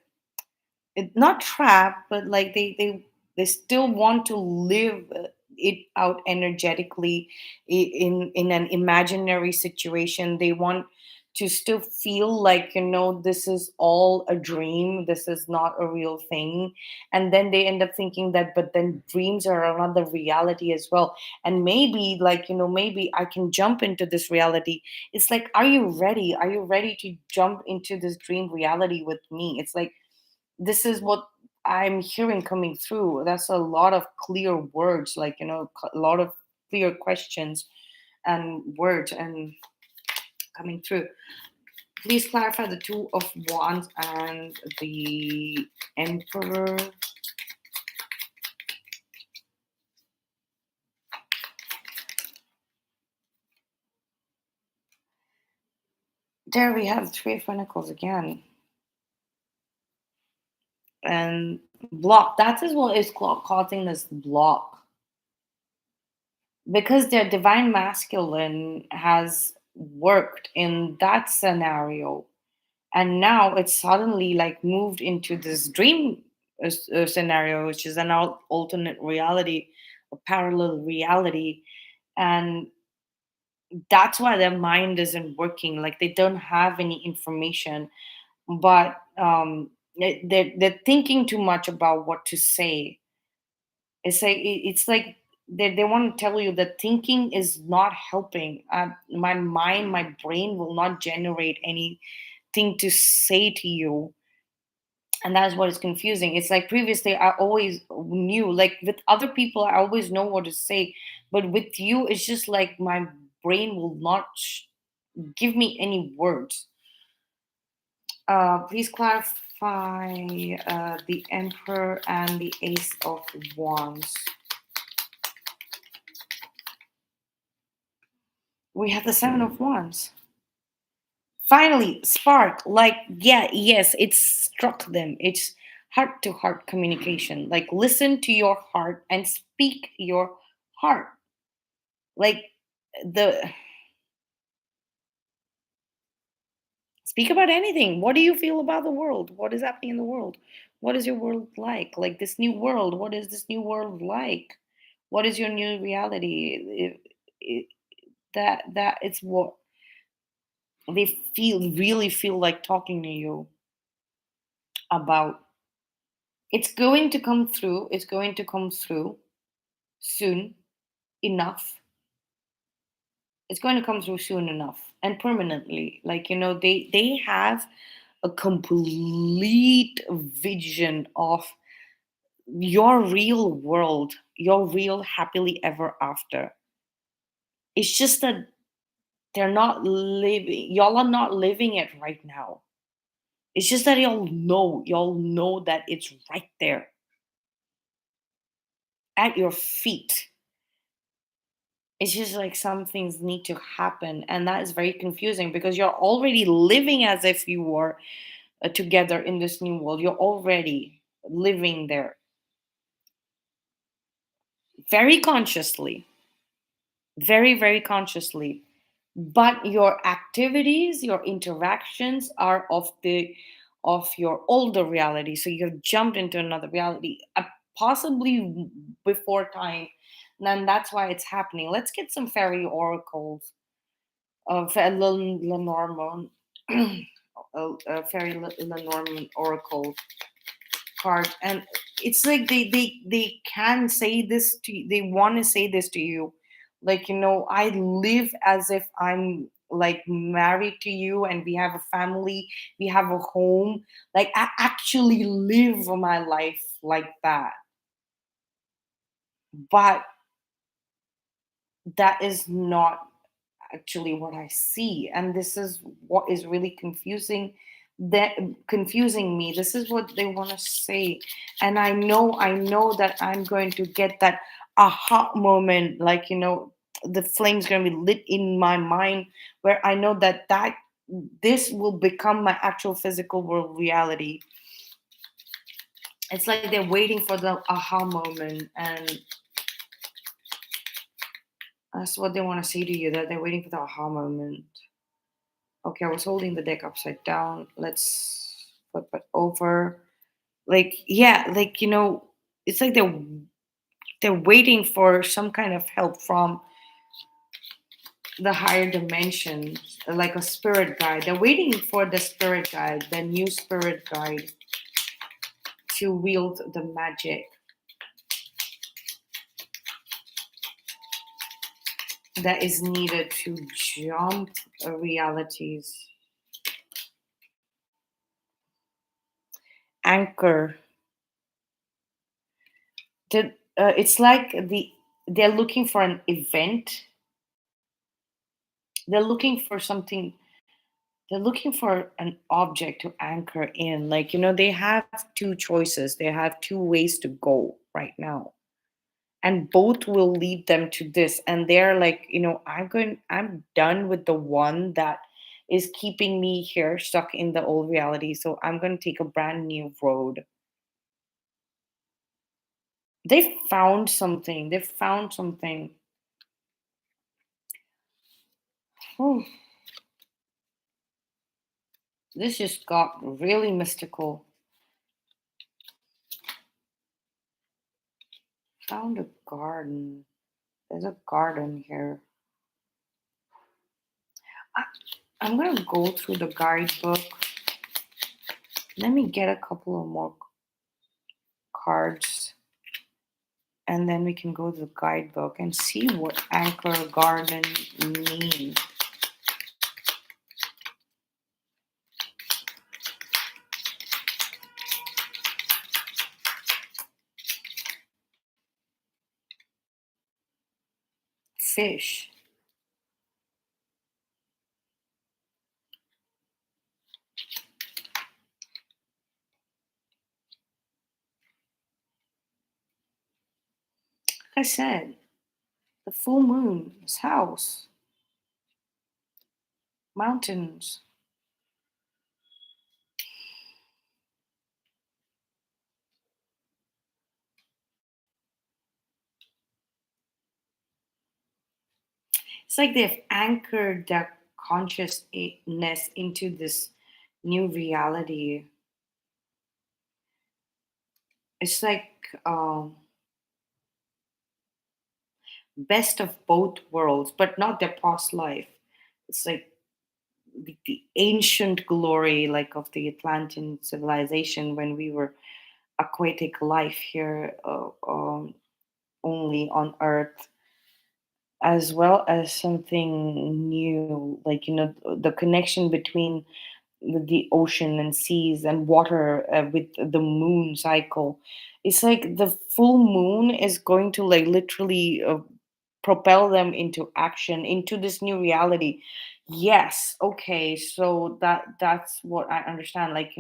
it not trapped, but like they still want to live it out energetically, in an imaginary situation. They want to still feel like, this is all a dream, this is not a real thing. And then they end up thinking that, but then dreams are another reality as well. And maybe, like, maybe I can jump into this reality. It's like, are you ready? Are you ready to jump into this dream reality with me? It's like, this is what I'm hearing coming through. That's a lot of clear words, like, a lot of clear questions and words and coming through. Please clarify the Two of Wands and the Emperor. There we have Three of Pentacles again. And block. That is what is causing this block. Because their divine masculine has worked in that scenario, and now it's suddenly like moved into this dream scenario, which is an alternate reality, a parallel reality. And that's why their mind isn't working, like they don't have any information. But they're thinking too much about what to say. It's like they want to tell you that thinking is not helping. My mind, my brain will not generate anything to say to you. And that's what is confusing. It's like previously I always knew, like with other people I always know what to say, but with you it's just like my brain will not give me any words. Please clarify the Emperor and the Ace of Wands. We have the Seven of Wands. Finally, spark. Like, yeah, yes, it struck them. It's heart to heart communication. Like, listen to your heart and speak your heart. Like, the speak about anything. What do you feel about the world? What is happening in the world? What is your world like? Like this new world. What is this new world like? What is your new reality? It, that it's what they really feel like talking to you about. It's going to come through. It's going to come through soon enough. It's going to come through soon enough and permanently. Like, they have a complete vision of your real world, your real happily ever after. It's just that they're not living, y'all are not living it right now. It's just that y'all know that it's right there at your feet. It's just like some things need to happen, and that is very confusing because you're already living as if you were together in this new world. You're already living there very consciously, very, very consciously. But your activities, your interactions are of your older reality. So you've jumped into another reality, possibly before time. And that's why it's happening. Let's get some fairy oracles of Lenormand, fairy Lenormand oracle. card, and it's like they can say this to you, they want to say this to you, like, I live as if I'm like married to you, and we have a family, we have a home. Like, I actually live my life like that. But that is not actually what I see. And this is what is really that confusing me. This is what they want to say. And I know that I'm going to get that aha moment, like, the flame's going to be lit in my mind, where I know that this will become my actual physical world reality. It's like they're waiting for the aha moment, and that's what they want to say to you, that they're waiting for the aha moment. Okay, I was holding the deck upside down. Let's flip it over. Like, yeah, like, it's like they're waiting for some kind of help from the higher dimensions, like a spirit guide. They're waiting for the spirit guide, the new spirit guide, to wield the magic that is needed to jump realities. Anchor. It's like they're looking for an event. They're looking for something. They're looking for an object to anchor in. Like, they have two choices. They have two ways to go right now, and both will lead them to this. And they're like, I'm done with the one that is keeping me here stuck in the old reality. So I'm going to take a brand new road. They found something. They found something. Whew, this just got really mystical. Found a garden. There's a garden here. I, I'm gonna go through the guidebook. Let me get a couple of more cards, and then we can go to the guidebook and see what anchor garden means. Fish. Like I said, the full moon is house, mountains. It's like they've anchored their consciousness into this new reality. It's like best of both worlds, but not their past life. It's like the ancient glory, like of the Atlantean civilization, when we were aquatic life here, only on Earth, as well as something new, like, the connection between the ocean and seas and water, with the moon cycle. It's like the full moon is going to, like, literally propel them into action, into this new reality. Yes, okay, so that's what I understand. Like,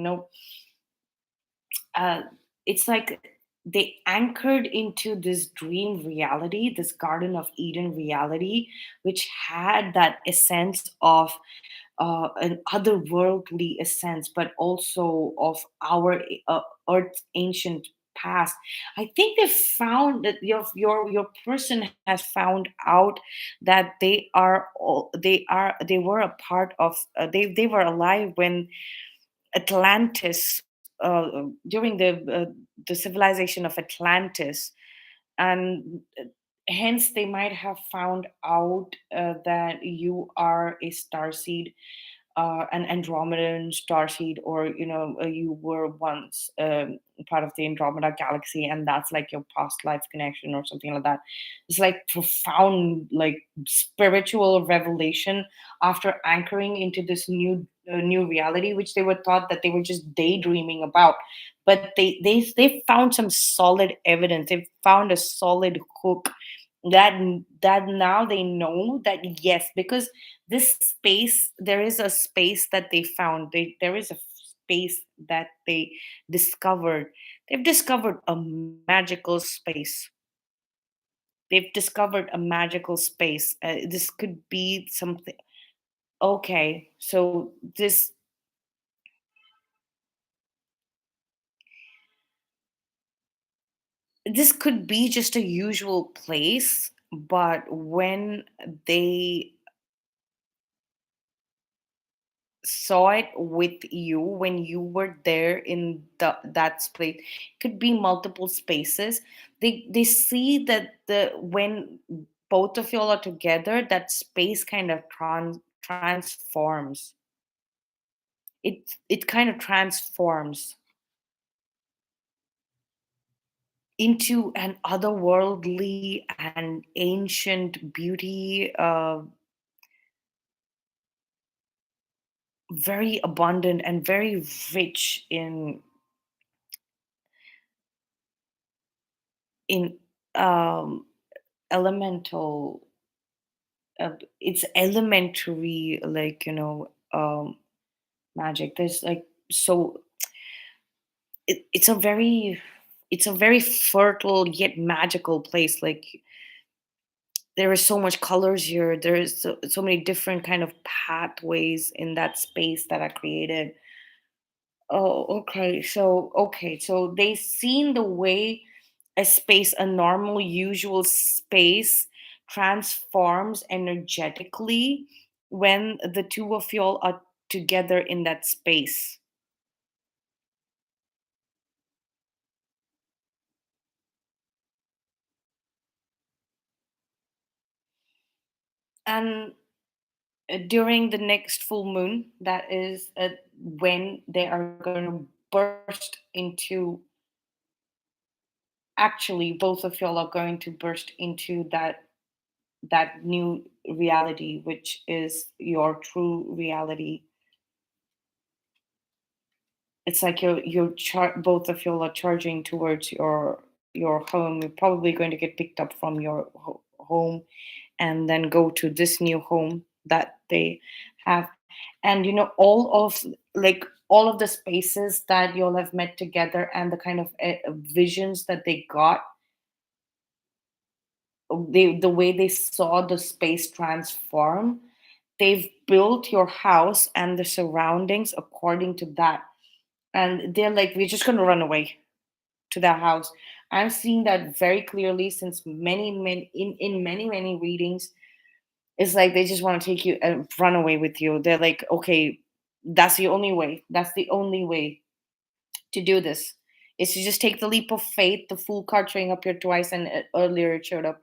uh, it's like they anchored into this dream reality, this Garden of Eden reality, which had that essence of an otherworldly essence, but also of our Earth's ancient past. I think they found that your person has found out that they were a part of, they were alive when Atlantis, during the civilization of Atlantis, and hence they might have found out that you are a starseed, an Andromedan starseed, or you were once part of the Andromeda galaxy, and that's like your past life connection or something like that. It's like profound, like spiritual revelation after anchoring into this new reality, which they were thought that they were just daydreaming about. But they found some solid evidence. They found a solid hook that that now they know that yes, because this space, there is a space that they found, there is a space that they discovered. They've discovered a magical space. They've discovered a magical space. This could be something. Okay, so this could be just a usual place, but when they saw it with you, when you were there in that space, could be multiple spaces. They see that the when both of y'all are together, that space kind of transforms. It kind of transforms into an otherworldly and ancient beauty, very abundant and very rich in um elemental, it's elementary, like magic. There's like, so it's a very, it's a very fertile yet magical place. Like, there is so much colors here, there is so many different kind of pathways in that space that are created. Oh, okay, so they seen the way a space, a normal usual space, transforms energetically when the two of y'all are together in that space. And during the next full moon, that is when they are going to burst into, actually both of y'all are going to burst into that new reality, which is your true reality. It's like both of you are charging towards your home. You're probably going to get picked up from your home and then go to this new home that they have. And all of, like, all of the spaces that you'll have met together, and the kind of visions that they got, the way they saw the space transform, they've built your house and the surroundings according to that. And they're like, we're just going to run away to that house. I'm seeing that very clearly since many in many readings. It's like they just want to take you and run away with you. They're like, okay, that's the only way. That's the only way to do this, is to just take the leap of faith. The Fool card showing up here twice, and earlier it showed up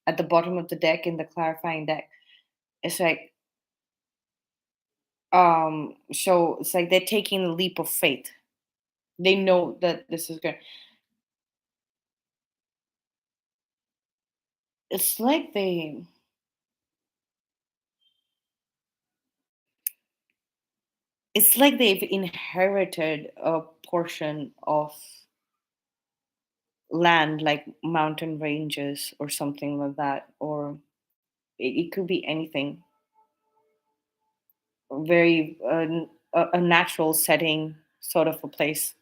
at the bottom of the deck in the clarifying deck. It's like, so it's like they're taking the leap of faith. They know that this is good. It's like they've inherited a portion of land, like mountain ranges or something like that, or it could be anything. Very a natural setting, sort of a place.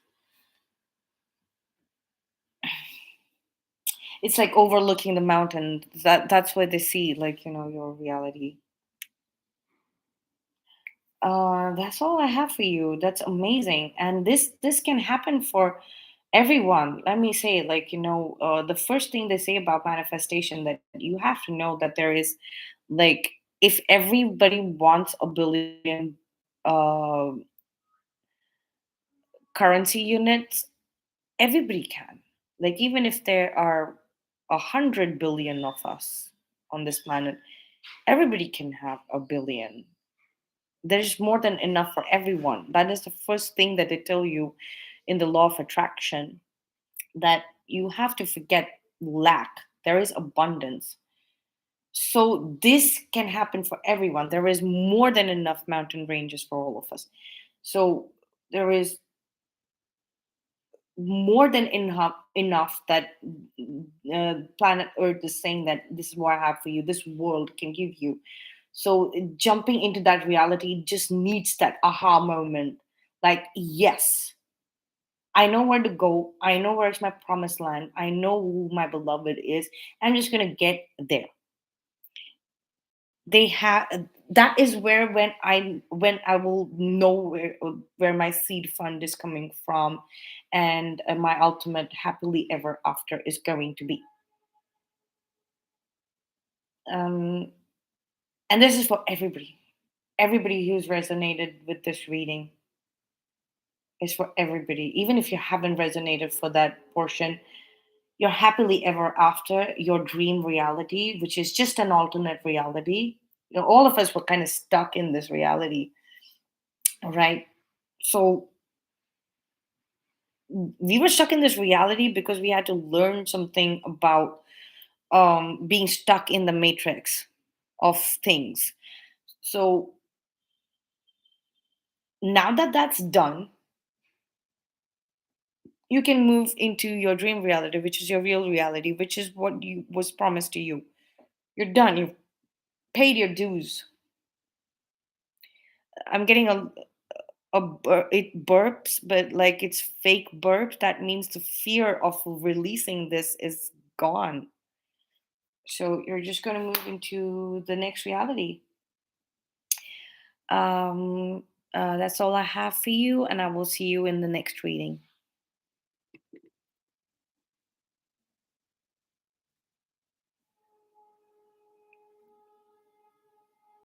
It's like overlooking the mountain. That's where they see, like, your reality. That's all I have for you. That's amazing, and this can happen for everyone. Let me say, like, the first thing they say about manifestation, that you have to know that there is, like, if everybody wants a billion uh, currency units, everybody can. Like, even if there are 100 billion of us on this planet, everybody can have a billion. there's more than enough for everyone. That is the first thing that they tell you in the law of attraction, that you have to forget lack. There is abundance. So this can happen for everyone. There is more than enough mountain ranges for all of us. So there is more than enough that planet Earth is saying that this is what I have for you. This world can give you. So jumping into that reality just needs that aha moment. Like, yes, I know where to go. I know where's my promised land. I know who my beloved is. I'm just gonna get there. They have that is where when I will know where my seed fund is coming from, and my ultimate happily ever after is going to be. Um, and this is for everybody who's resonated with this reading. Is for everybody, even if you haven't resonated for that portion. Your happily ever after, your dream reality, which is just an alternate reality. All of us were kind of stuck in this reality, right? So we were stuck in this reality because we had to learn something about being stuck in the matrix of things. So now that that's done, you can move into your dream reality, which is your real reality, which is what you was promised to you. You're done. You've paid your dues. I'm getting it burps, but like it's fake burp. That means the fear of releasing this is gone. So you're just going to move into the next reality. Um, that's all I have for you, and I will see you in the next reading.